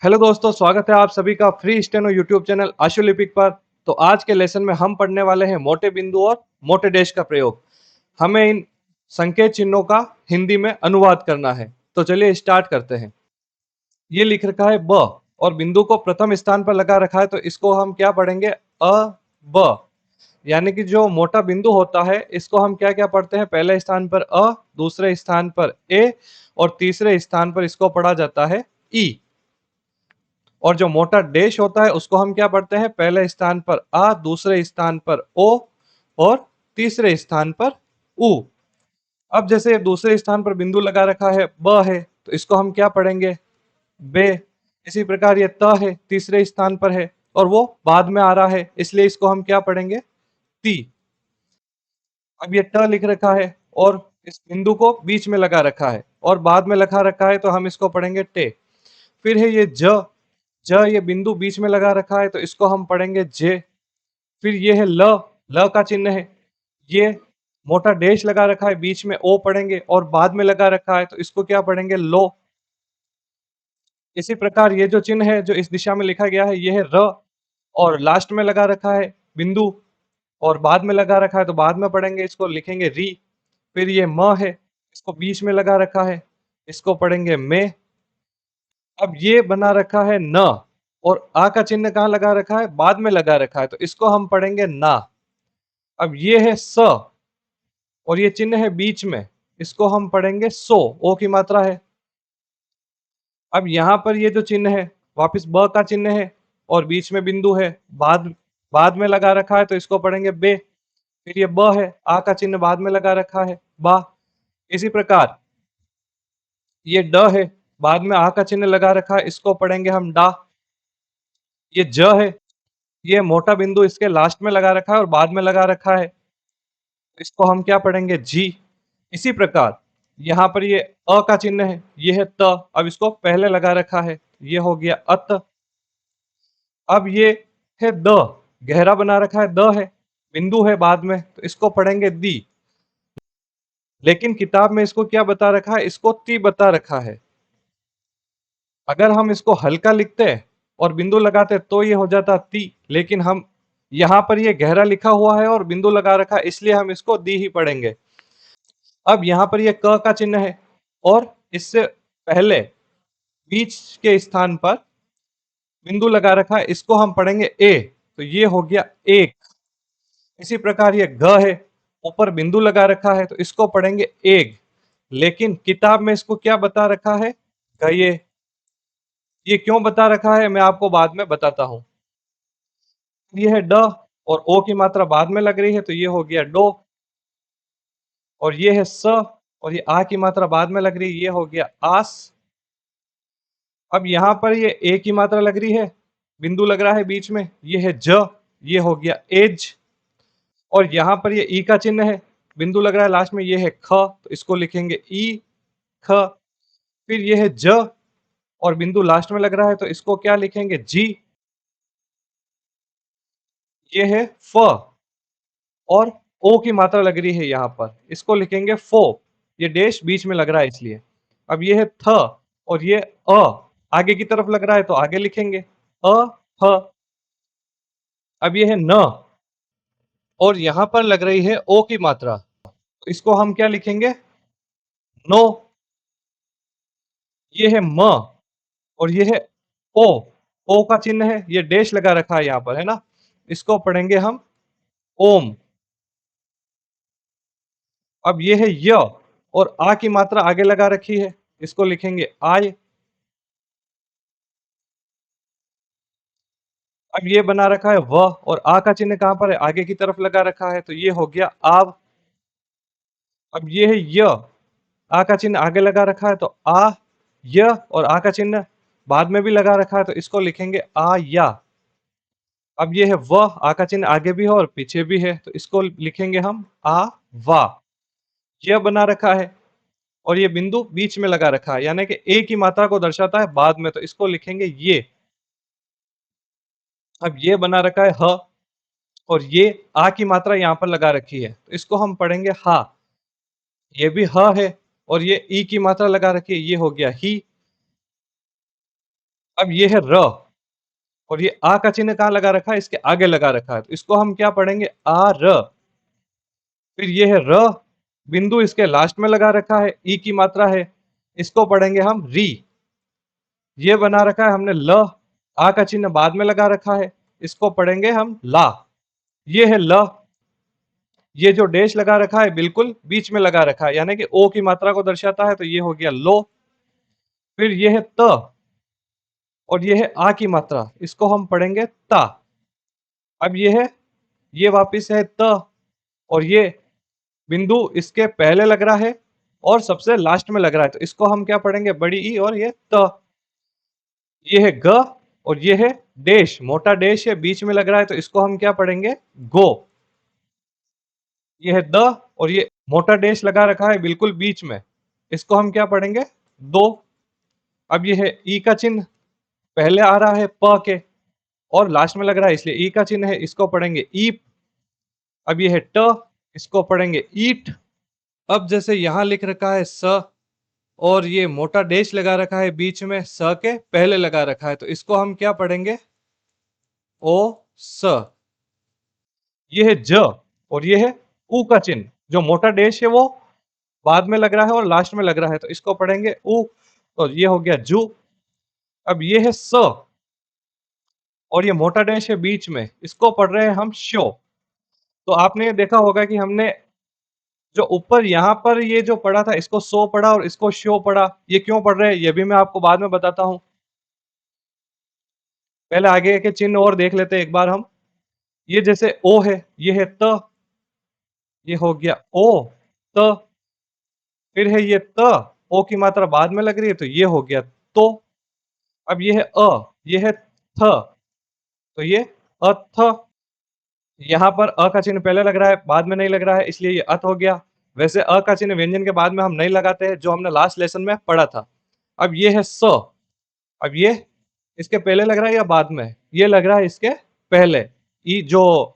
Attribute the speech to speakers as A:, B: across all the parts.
A: Hello दोस्तों, स्वागत है आप सभी का फ्री स्टेनो यूट्यूब चैनल आशु लिपिक पर। तो आज के लेसन में हम पढ़ने वाले हैं मोटे बिंदु और मोटे डैश का प्रयोग। हमें इन संकेत चिन्हों का हिंदी में अनुवाद करना है। तो चलिए स्टार्ट करते हैं। ये लिख रखा है ब और बिंदु को प्रथम स्थान पर लगा रखा है, तो इसको हम क्या पढ़ेंगे? अ ब। यानी कि जो मोटा बिंदु होता है इसको हम क्या क्या पढ़ते हैं? पहले स्थान पर अ, दूसरे स्थान पर ए और तीसरे स्थान पर इसको पढ़ा जाता है ई। और जो मोटा डैश होता है उसको हम क्या पढ़ते हैं? पहले स्थान पर आ, दूसरे स्थान पर ओ और तीसरे स्थान पर उ। अब जैसे दूसरे स्थान पर बिंदु लगा रखा है ब है, तो इसको हम क्या पढ़ेंगे? बे। इसी प्रकार ये त है, तीसरे स्थान पर है और वो बाद में आ रहा है, इसलिए इसको हम क्या पढ़ेंगे? ती। अब ये ट लिख रखा है और इस बिंदु को बीच में लगा रखा है और बाद में लगा रखा है, तो हम इसको पढ़ेंगे टे। फिर है ये ज। ये बिंदु बीच में लगा रखा है, तो इसको हम पढ़ेंगे जे। फिर ये है ल। का चिन्ह है। ये मोटा डैश लगा रखा है, बीच में ओ पढ़ेंगे और बाद में लगा रखा है, तो इसको क्या पढ़ेंगे? लो। इसी प्रकार ये जो चिन्ह है जो इस दिशा में लिखा गया है, ये है र और लास्ट में लगा रखा है बिंदु और बाद में लगा रखा है, तो बाद में पढ़ेंगे, इसको लिखेंगे री। फिर ये म है, इसको बीच में लगा रखा है, इसको पढ़ेंगे में। अब ये बना रखा है न और आ का चिन्ह कहाँ लगा रखा है? बाद में लगा रखा है, तो इसको हम पढ़ेंगे ना। अब ये है स और ये चिन्ह है बीच में, इसको हम पढ़ेंगे सो। ओ की मात्रा है। अब यहाँ पर ये जो चिन्ह है वापिस ब का चिन्ह है और बीच में बिंदु है, बाद बाद में लगा रखा है, तो इसको पढ़ेंगे बे। फिर ये ब है, आ का चिन्ह बाद में लगा रखा है, बा। इसी प्रकार ये ड है, बाद में आ का चिन्ह लगा रखा है, इसको पढ़ेंगे हम डा। ये ज है, ये मोटा बिंदु इसके लास्ट में लगा रखा है और बाद में लगा रखा है, इसको हम क्या पढ़ेंगे? जी। इसी प्रकार यहाँ पर ये अ का चिन्ह है, ये है त, अब इसको पहले लगा रखा है, ये हो गया अत। अब ये है द, गहरा बना रखा है, द है, बिंदु है बाद में, तो इसको पढ़ेंगे दी। लेकिन किताब में इसको क्या बता रखा है? इसको ती बता रखा है। अगर हम इसको हल्का लिखते और बिंदु लगाते तो ये हो जाता ती, लेकिन हम यहाँ पर ये गहरा लिखा हुआ है और बिंदु लगा रखा है, इसलिए हम इसको दी ही पढ़ेंगे। अब यहाँ पर ये क का चिन्ह है और इससे पहले बीच के स्थान पर बिंदु लगा रखा है, इसको हम पढ़ेंगे ए, तो ये हो गया एक। इसी प्रकार ये ग है, ऊपर बिंदु लगा रखा है, तो इसको पढ़ेंगे एग। लेकिन किताब में इसको क्या बता रखा है? गये। ये क्यों बता रखा है मैं आपको बाद में बताता हूं। ये है ड और ओ की मात्रा बाद में लग रही है, तो ये हो गया डो। और ये है स और ये आ की मात्रा बाद में लग रही है, ये हो गया आस। अब यहाँ पर ये ए की मात्रा लग रही है, बिंदु लग रहा है बीच में, ये है ज, ये हो गया एज। और यहाँ पर ये ई का चिन्ह है, बिंदु लग रहा है लास्ट में, ये है ख, तो इसको लिखेंगे ई ख। फिर ये है ज और बिंदु लास्ट में लग रहा है, तो इसको क्या लिखेंगे? जी। ये है फ और ओ की मात्रा लग रही है यहाँ पर, इसको लिखेंगे फो। ये डैश बीच में लग रहा है इसलिए। अब ये है थ और ये अ आगे की तरफ लग रहा है, तो आगे लिखेंगे अ फ। अब ये है न और यहाँ पर लग रही है ओ की मात्रा, तो इसको हम क्या लिखेंगे? नो। ये है म और ये है ओ। ओ का चिन्ह है, ये डैश लगा रखा है यहाँ पर, है ना? इसको पढ़ेंगे हम ओम। अब ये है य और आ की मात्रा आगे लगा रखी है, इसको लिखेंगे आय। अब ये बना रखा है व और आ का चिन्ह कहां पर है? आगे की तरफ लगा रखा है, तो ये हो गया आव। अब ये है य, आ का चिन्ह आगे लगा रखा है, तो आ य और आ का चिन्ह बाद में भी लगा रखा है, तो इसको लिखेंगे आ या। अब ये है व, आ का चिन्ह आगे भी है और पीछे भी है, तो इसको लिखेंगे हम आ वा। यह बना रखा है और ये बिंदु बीच में लगा रखा है, यानी कि ए की मात्रा को दर्शाता है बाद में, तो इसको लिखेंगे ये। अब ये बना रखा है ह और ये आ की मात्रा यहाँ पर लगा रखी है, तो इसको हम पढ़ेंगे हा। ये भी ह है और ये ई की मात्रा लगा रखी है, ये हो गया ही। अब ये है र, और ये आ का चिन्ह कहाँ लगा रखा है, इसके आगे लगा रखा है, तो इसको हम क्या पढ़ेंगे, आ र। फिर ये है र, बिंदु इसके लास्ट में लगा रखा है, ई की मात्रा है, इसको पढ़ेंगे हम री। ये बना रखा है हमने ल, आ का चिन्ह बाद में लगा रखा है, इसको पढ़ेंगे हम ला। ये है ल, ये जो डैश लगा रखा है बिल्कुल बीच में लगा रखा है, यानी कि ओ की मात्रा को दर्शाता है, तो ये हो गया लो। फिर ये है त, और ये है आ की मात्रा, इसको हम पढ़ेंगे ता। अब ये है, ये वापिस है त, और ये बिंदु इसके पहले लग रहा है और सबसे लास्ट में लग रहा है, तो इसको हम क्या पढ़ेंगे, बड़ी ई और ये त। ये है ग, और ये है डैश, मोटा डैश है बीच में लग रहा है, तो इसको हम क्या पढ़ेंगे, गो। ये है द, और ये मोटा डैश लगा रखा है बिल्कुल बीच में, इसको हम क्या पढ़ेंगे, दो। अब ये है ई का चिन्ह, पहले आ रहा है प के और लास्ट में लग रहा है, इसलिए ई का चिन्ह है, इसको पढ़ेंगे ईप। अब ये है ट, इसको पढ़ेंगे ईट। अब जैसे यहां लिख रखा है स, और ये मोटा डैश लगा रखा है बीच में, स के पहले लगा रखा है, तो इसको हम क्या पढ़ेंगे, ओ स। ये है ज, और ये है ऊ का चिन्ह, जो मोटा डैश है वो बाद में लग रहा है और लास्ट में लग रहा है, तो इसको पढ़ेंगे ऊ, तो ये हो गया जू। अब ये है स, और ये मोटा डैश है बीच में, इसको पढ़ रहे हैं हम शो। तो आपने ये देखा होगा कि हमने जो ऊपर यहाँ पर ये जो पढ़ा था, इसको सो पढ़ा और इसको शो पढ़ा। ये क्यों पढ़ रहे हैं ये भी मैं आपको बाद में बताता हूँ। पहले आगे के चिन्ह और देख लेते हैं एक बार हम। ये जैसे ओ है, ये है त, ये हो गया ओ त। फिर है ये त, ओ की मात्रा बाद में लग रही है, तो ये हो गया तो। अब ये है अ, ये है थ, तो ये अथ। यहाँ पर अ का चिन्ह पहले लग रहा है, बाद में नहीं लग रहा है, इसलिए ये अत हो गया। वैसे अ का चिन्ह व्यंजन के बाद में हम नहीं लगाते हैं, जो हमने लास्ट लेसन में पढ़ा था। अब ये है स, अब ये इसके पहले लग रहा है या बाद में, ये लग रहा है इसके पहले। ई जो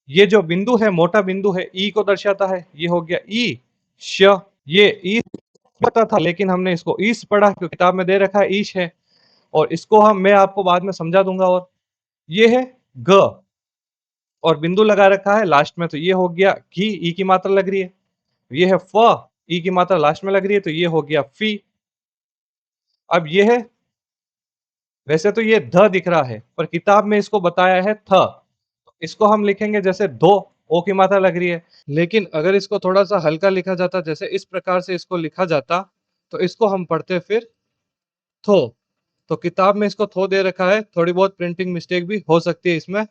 A: ये जो बिंदु है, मोटा बिंदु है, ई को दर्शाता है, ये हो गया ई श। ये ई पता था, लेकिन हमने इसको ईश पढ़ा क्योंकि किताब में दे रखा है ईश है, और इसको हम मैं आपको बाद में समझा दूंगा। और ये है ग, और बिंदु लगा रखा है लास्ट में, तो ये हो गया घी, ई की मात्रा लग रही है। ये है फ, ई की मात्रा लास्ट में लग रही है, तो ये हो गया फी। अब ये है, वैसे तो ये ध दिख रहा है, पर किताब में इसको बताया है थ, इसको हम लिखेंगे जैसे दो, ओ की मात्रा लग रही है। लेकिन अगर इसको थोड़ा सा हल्का लिखा जाता, जैसे इस प्रकार से इसको लिखा जाता, तो इसको हम पढ़ते फिर थो। तो किताब में इसको थो दे रखा है, थोड़ी बहुत प्रिंटिंग मिस्टेक भी हो सकती है इसमें।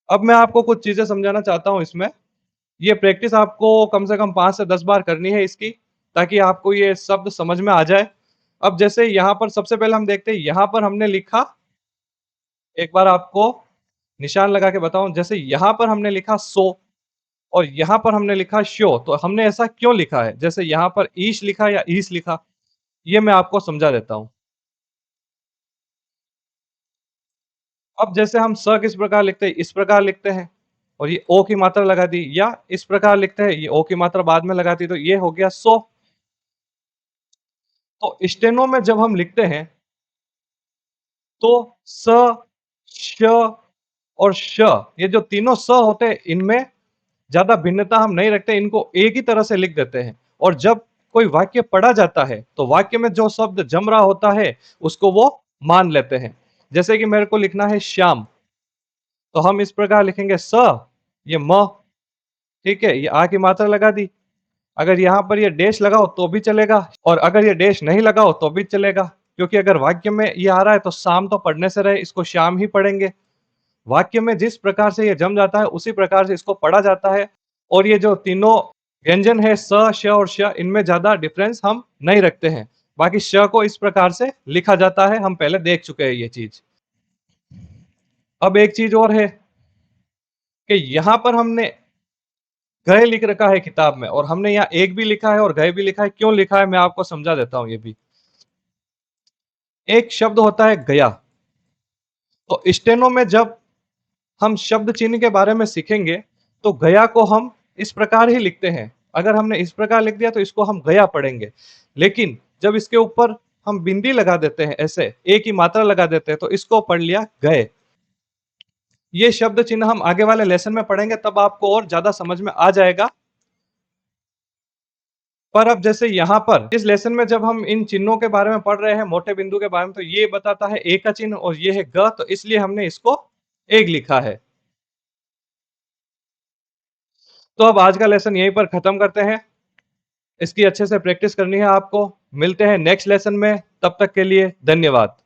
A: अब मैं आपको कुछ चीजें समझाना चाहता हूं इसमें। ये प्रैक्टिस आपको कम से कम 5 से 10 बार करनी है इसकी, ताकि आपको ये शब्द समझ में आ जाए। अब जैसे यहाँ पर सबसे पहले हम देखते हैं, यहाँ पर हमने लिखा, एक बार आपको निशान लगा के बताऊं, जैसे यहाँ पर हमने लिखा सो, और यहाँ पर हमने लिखा शो, तो हमने ऐसा क्यों लिखा है, जैसे यहाँ पर ईश लिखा या ईश लिखा, ये मैं आपको समझा देता हूँ। अब जैसे हम स किस प्रकार लिखते हैं, इस प्रकार लिखते हैं, और ये ओ की मात्रा लगा दी, या इस प्रकार लिखते हैं, ये ओ की मात्रा बाद में लगा दी, तो ये हो गया सो। तो स्टेनो में जब हम लिखते हैं, तो स, श और श, ये जो तीनों स होते हैं, इनमें ज्यादा भिन्नता हम नहीं रखते, इनको एक ही तरह से लिख देते हैं। और जब कोई वाक्य पढ़ा जाता है, तो वाक्य में जो शब्द जम रहा होता है, उसको वो मान लेते हैं। जैसे कि मेरे को लिखना है श्याम, तो हम इस प्रकार लिखेंगे स, ये म, ठीक है, ये आ की मात्रा लगा दी। अगर यहाँ पर ये डैश लगाओ तो भी चलेगा, और अगर ये डैश नहीं लगाओ तो भी चलेगा, क्योंकि अगर वाक्य में ये आ रहा है तो शाम तो पढ़ने से रहे, इसको श्याम ही पढ़ेंगे। वाक्य में जिस प्रकार से ये जम जाता है, उसी प्रकार से इसको पढ़ा जाता है। और ये जो तीनों व्यंजन है, स, श और श, इनमें ज्यादा डिफरेंस हम नहीं रखते हैं। बाकी श को इस प्रकार से लिखा जाता है, हम पहले देख चुके हैं ये चीज। अब एक चीज और है कि यहाँ पर हमने गए लिख रखा है किताब में, और हमने यहाँ एक भी लिखा है और गए भी लिखा है। क्यों लिखा है मैं आपको समझा देता हूं। ये भी एक शब्द होता है गया, तो स्टेनो में जब हम शब्द चिन्ह के बारे में सीखेंगे, तो गया को हम इस प्रकार ही लिखते हैं। अगर हमने इस प्रकार लिख दिया तो इसको हम गया पढ़ेंगे, लेकिन जब इसके ऊपर हम बिंदी लगा देते हैं, ऐसे एक ही मात्रा लगा देते हैं, तो इसको पढ़ लिया गए। ये शब्द चिन्ह हम आगे वाले लेसन में पढ़ेंगे, तब आपको और ज्यादा समझ में आ जाएगा। पर अब जैसे यहाँ पर इस लेसन में जब हम इन चिन्हों के बारे में पढ़ रहे हैं, मोटे बिंदु के बारे में, तो ये बताता है ए का चिन्ह और ये है ग, तो इसलिए हमने इसको एग लिखा है। तो अब आज का लेसन यहीं पर खत्म करते हैं। इसकी अच्छे से प्रैक्टिस करनी है आपको। मिलते हैं नेक्स्ट लेसन में, तब तक के लिए धन्यवाद।